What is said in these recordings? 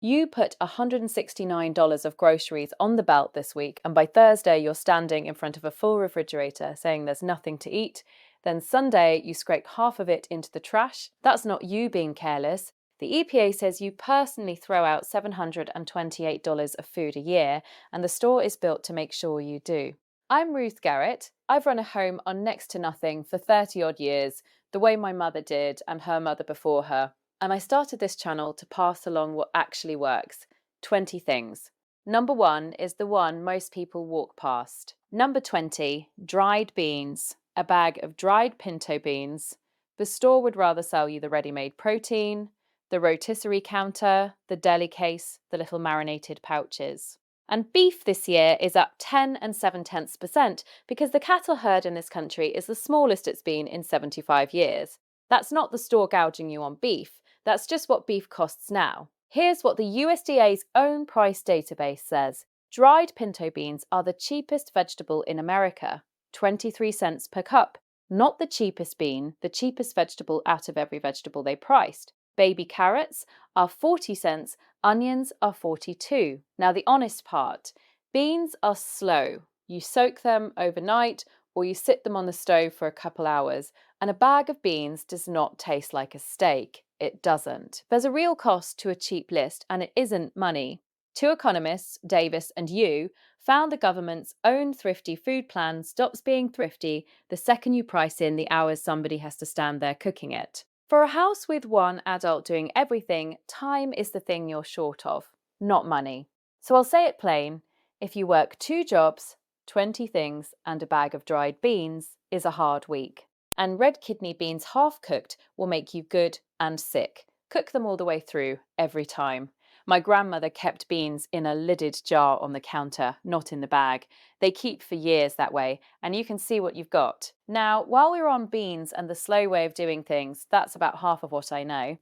You put $169 of groceries on the belt this week, and by Thursday, you're standing in front of a full refrigerator saying there's nothing to eat. Then Sunday, you scrape half of it into the trash. That's not you being careless. The EPA says you personally throw out $728 of food a year, and the store is built to make sure you do. I'm Ruth Garrett. I've run a home on next to nothing for 30 odd years, the way my mother did and her mother before her. And I started this channel to pass along what actually works. 20 things. Number 1 is the one most people walk past. Number 20, dried beans. A bag of dried pinto beans. The store would rather sell you the ready-made protein, the rotisserie counter, the deli case, the little marinated pouches. And beef this year is up 10.7% because the cattle herd in this country is the smallest it's been in 75 years. That's not the store gouging you on beef. That's just what beef costs now. Here's what the USDA's own price database says. Dried pinto beans are the cheapest vegetable in America, 23 cents per cup. Not the cheapest bean, the cheapest vegetable out of every vegetable they priced. Baby carrots are 40 cents, onions are 42. Now the honest part, beans are slow. You soak them overnight or you sit them on the stove for a couple hours, and a bag of beans does not taste like a steak. It doesn't. There's a real cost to a cheap list, and it isn't money. Two economists, Davis and Yu, found the government's own thrifty food plan stops being thrifty the second you price in the hours somebody has to stand there cooking it. For a house with one adult doing everything, time is the thing you're short of, not money. So I'll say it plain, if you work 2 jobs, 20 things, and a bag of dried beans is a hard week. And red kidney beans half cooked will make you good and sick. Cook them all the way through, every time. My grandmother kept beans in a lidded jar on the counter, not in the bag. They keep for years that way, and you can see what you've got. Now, while we're on beans and the slow way of doing things, that's about half of what I know.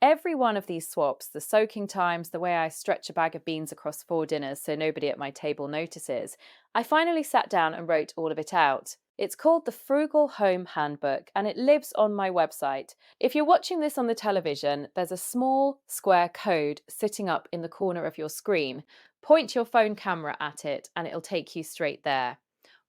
Every one of these swaps, the soaking times, the way I stretch a bag of beans across 4 dinners so nobody at my table notices, I finally sat down and wrote all of it out. It's called the Frugal Home Handbook, and it lives on my website. If you're watching this on the television, there's a small square code sitting up in the corner of your screen. Point your phone camera at it and it'll take you straight there.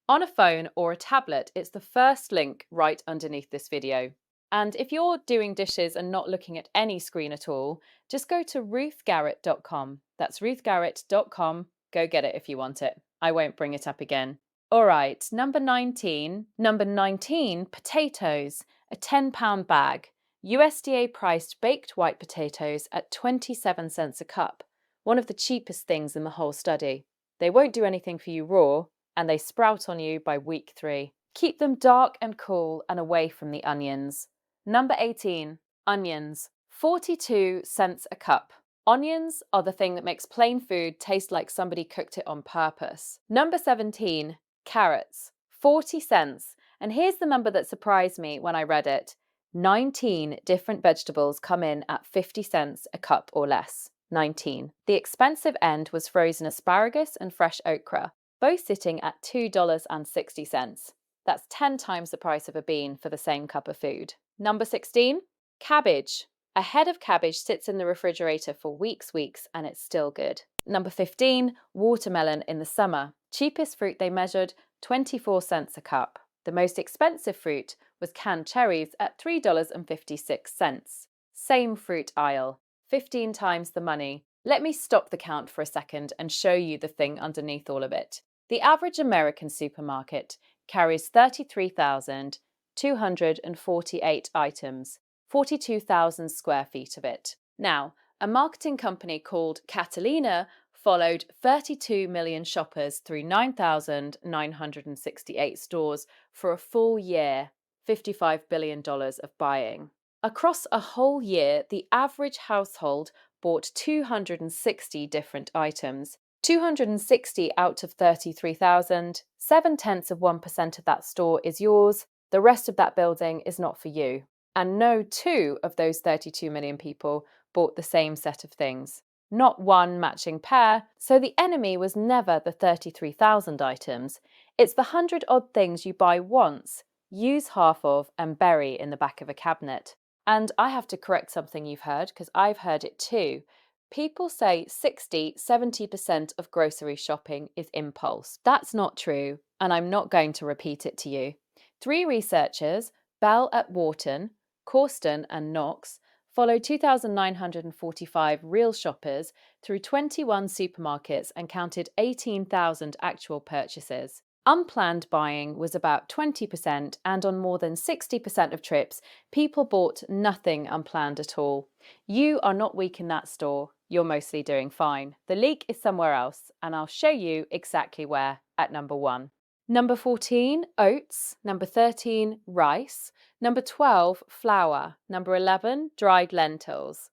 On a phone or a tablet, it's the first link right underneath this video. And if you're doing dishes and not looking at any screen at all, just go to ruthgarrett.com. That's ruthgarrett.com. Go get it if you want it. I won't bring it up again. All right, number 19. Number 19, potatoes, a £10 bag. USDA priced baked white potatoes at 27 cents a cup, one of the cheapest things in the whole study. They won't do anything for you raw, and they sprout on you by week 3. Keep them dark and cool and away from the onions. Number 18, onions, 42 cents a cup. Onions are the thing that makes plain food taste like somebody cooked it on purpose. Number 17, carrots, 40 cents. And here's the number that surprised me when I read it. 19 different vegetables come in at 50 cents a cup or less. 19. The expensive end was frozen asparagus and fresh okra, both sitting at $2.60. That's 10 times the price of a bean for the same cup of food. Number 16, cabbage. A head of cabbage sits in the refrigerator for weeks, and it's still good. Number 15, watermelon in the summer. Cheapest fruit they measured, 24 cents a cup. The most expensive fruit was canned cherries at $3.56. Same fruit aisle, 15 times the money. Let me stop the count for a second and show you the thing underneath all of it. The average American supermarket carries 33,248 items, 42,000 square feet of it. Now, a marketing company called Catalina followed 32 million shoppers through 9,968 stores for a full year, $55 billion of buying. Across a whole year, the average household bought 260 different items. 260 out of 33,000, 0.7% of that store is yours, the rest of that building is not for you. And no 2 of those 32 million people bought the same set of things. Not one matching pair, so the enemy was never the 33,000 items. It's the 100-odd things you buy once, use half of, and bury in the back of a cabinet. And I have to correct something you've heard, because I've heard it too. People say 60–70% of grocery shopping is impulse. That's not true, and I'm not going to repeat it to you. Three researchers, Bell at Wharton, Corsten and Knox, followed 2,945 real shoppers through 21 supermarkets and counted 18,000 actual purchases. Unplanned buying was about 20%, and on more than 60% of trips, people bought nothing unplanned at all. You are not weak in that store. You're mostly doing fine. The leak is somewhere else, and I'll show you exactly where at number 1. Number 14, oats. Number 13, rice. Number 12, flour. Number 11, dried lentils.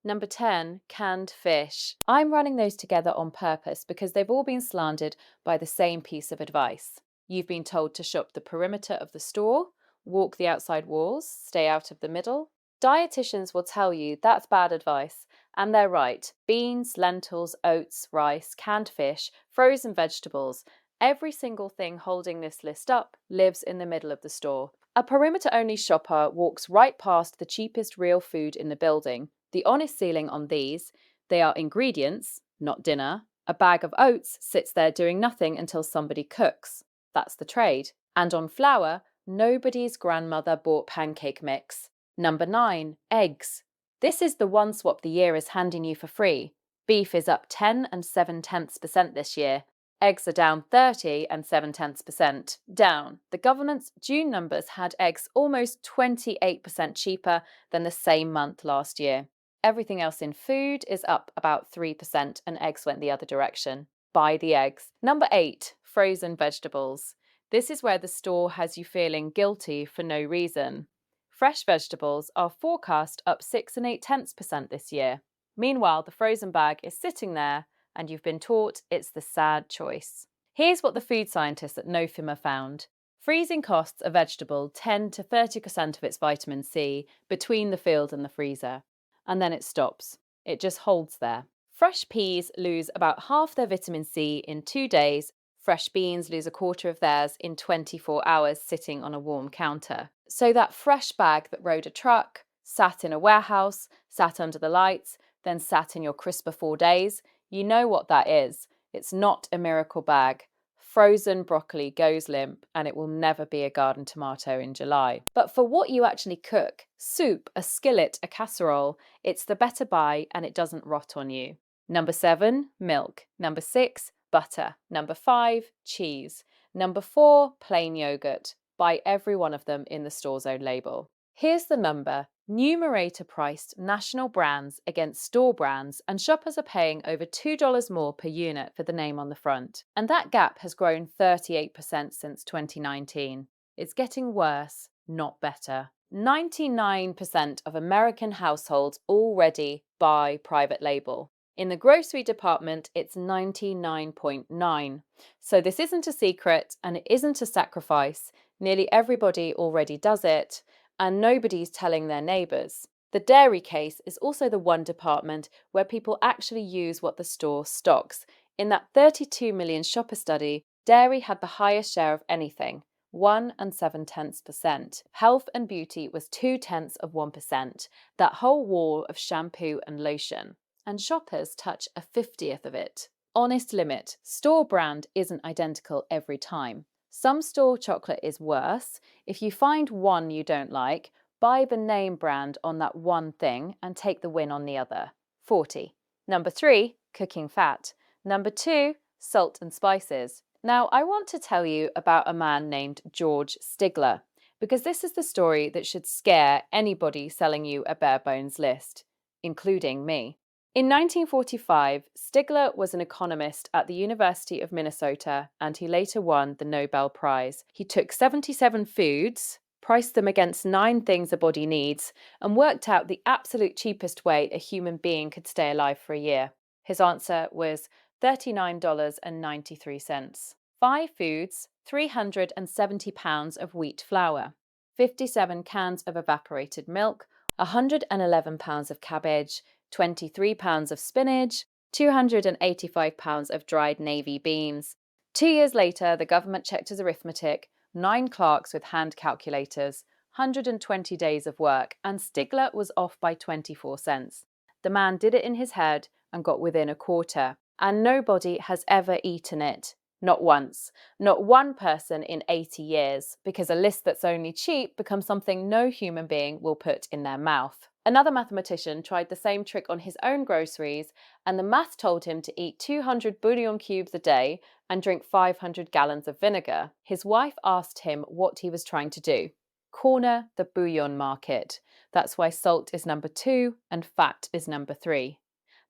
Number 10, canned fish. I'm running those together on purpose because they've all been slandered by the same piece of advice. You've been told to shop the perimeter of the store, walk the outside walls, stay out of the middle. Dietitians will tell you that's bad advice, and they're right. Beans, lentils, oats, rice, canned fish, frozen vegetables, every single thing holding this list up lives in the middle of the store. A perimeter-only shopper walks right past the cheapest real food in the building. The honest ceiling on these, they are ingredients, not dinner. A bag of oats sits there doing nothing until somebody cooks. That's the trade. And on flour, nobody's grandmother bought pancake mix. Number 9, eggs. This is the one swap the year is handing you for free. Beef is up 10 and 7/10% this year. Eggs are down 30 and 7/10% down. The government's June numbers had eggs almost 28% cheaper than the same month last year. Everything else in food is up about 3%, and eggs went the other direction. Buy the eggs. Number 8, frozen vegetables. This is where the store has you feeling guilty for no reason. Fresh vegetables are forecast up 6 and 8/10% this year. Meanwhile, the frozen bag is sitting there, and you've been taught it's the sad choice. Here's what the food scientists at NoFIMA found. Freezing costs a vegetable 10 to 30% of its vitamin C between the field and the freezer, and then it stops. It just holds there. Fresh peas lose about half their vitamin C in 2 days. Fresh beans lose a quarter of theirs in 24 hours sitting on a warm counter. So that fresh bag that rode a truck, sat in a warehouse, sat under the lights, then sat in your crisper 4 days, you know what that is. It's not a miracle bag. Frozen broccoli goes limp, and it will never be a garden tomato in July. But for what you actually cook, soup, a skillet, a casserole, it's the better buy, and it doesn't rot on you. Number 7, milk. Number 6, butter. Number 5, cheese. Number 4, plain yogurt. Buy every one of them in the store's own label. Here's the number. Numerator priced national brands against store brands, and shoppers are paying over $2 more per unit for the name on the front. And that gap has grown 38% since 2019. It's getting worse, not better. 99% of American households already buy private label. In the grocery department, it's 99.9. So this isn't a secret, and it isn't a sacrifice. Nearly everybody already does it, and nobody's telling their neighbours. The dairy case is also the one department where people actually use what the store stocks. In that 32 million shopper study, dairy had the highest share of anything, 1 and 7/10%. Health and beauty was 0.2%, that whole wall of shampoo and lotion. And shoppers touch a 50th of it. Honest limit, store brand isn't identical every time. Some store chocolate is worse. If you find one you don't like, buy the name brand on that one thing and take the win on the other. 40. Number 3, cooking fat. Number 2, salt and spices. Now, I want to tell you about a man named George Stigler, because this is the story that should scare anybody selling you a bare bones list, including me. In 1945, Stigler was an economist at the University of Minnesota, and he later won the Nobel Prize. He took 77 foods, priced them against 9 things a body needs, and worked out the absolute cheapest way a human being could stay alive for a year. His answer was $39.93. 5 foods, 370 pounds of wheat flour, 57 cans of evaporated milk, 111 pounds of cabbage, 23 pounds of spinach, 285 pounds of dried navy beans. 2 years later, the government checked his arithmetic, 9 clerks with hand calculators, 120 days of work, and Stigler was off by 24 cents. The man did it in his head and got within a quarter. And nobody has ever eaten it. Not once. Not one person in 80 years, because a list that's only cheap becomes something no human being will put in their mouth. Another mathematician tried the same trick on his own groceries, and the math told him to eat 200 bouillon cubes a day and drink 500 gallons of vinegar. His wife asked him what he was trying to do. Corner the bouillon market. That's why salt is number 2 and fat is number 3.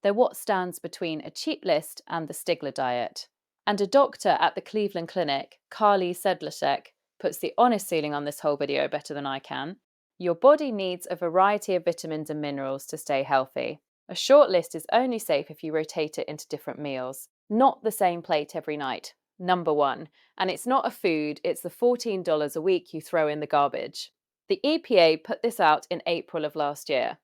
They're what stands between a cheap list and the Stigler diet. And a doctor at the Cleveland Clinic, Carly Sedlacek, puts the honest ceiling on this whole video better than I can. Your body needs a variety of vitamins and minerals to stay healthy. A short list is only safe if you rotate it into different meals. Not the same plate every night. Number 1. And it's not a food, it's the $14 a week you throw in the garbage. The EPA put this out in April of last year.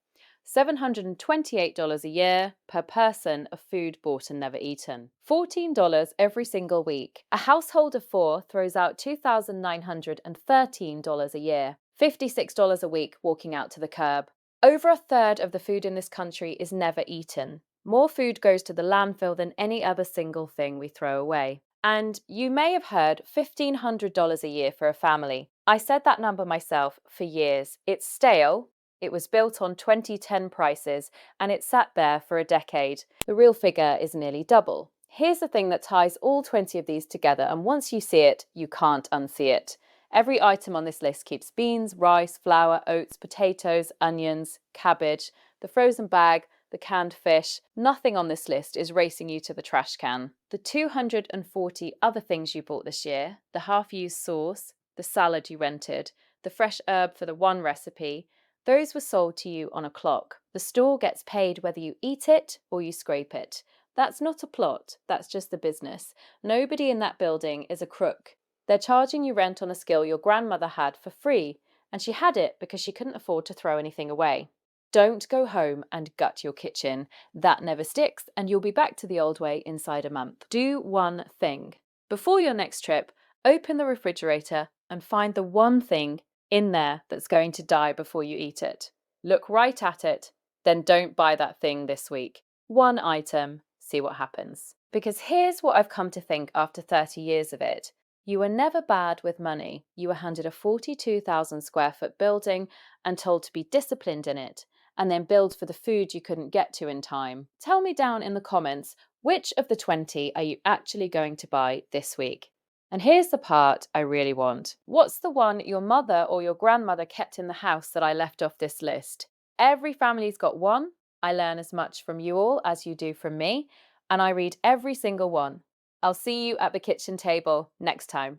$728 a year per person of food bought and never eaten. $14 every single week. A household of 4 throws out $2,913 a year. $56 a week walking out to the curb. Over a third of the food in this country is never eaten. More food goes to the landfill than any other single thing we throw away. And you may have heard $1,500 a year for a family. I said that number myself for years. It's stale. It was built on 2010 prices and it sat there for a decade. The real figure is nearly double. Here's the thing that ties all 20 of these together, and once you see it, you can't unsee it. Every item on this list keeps beans, rice, flour, oats, potatoes, onions, cabbage, the frozen bag, the canned fish. Nothing on this list is racing you to the trash can. The 240 other things you bought this year, the half-used sauce, the salad you rented, the fresh herb for the one recipe, those were sold to you on a clock. The store gets paid whether you eat it or you scrape it. That's not a plot, that's just the business. Nobody in that building is a crook. They're charging you rent on a skill your grandmother had for free, and she had it because she couldn't afford to throw anything away. Don't go home and gut your kitchen. That never sticks, and you'll be back to the old way inside a month. Do one thing. Before your next trip, open the refrigerator and find the one thing in there that's going to die before you eat it. Look right at it, then don't buy that thing this week. One item, see what happens. Because here's what I've come to think after 30 years of it. You were never bad with money. You were handed a 42,000 square foot building and told to be disciplined in it, and then billed for the food you couldn't get to in time. Tell me down in the comments, which of the 20 are you actually going to buy this week? And here's the part I really want. What's the one your mother or your grandmother kept in the house that I left off this list? Every family's got one. I learn as much from you all as you do from me, and I read every single one. I'll see you at the kitchen table next time.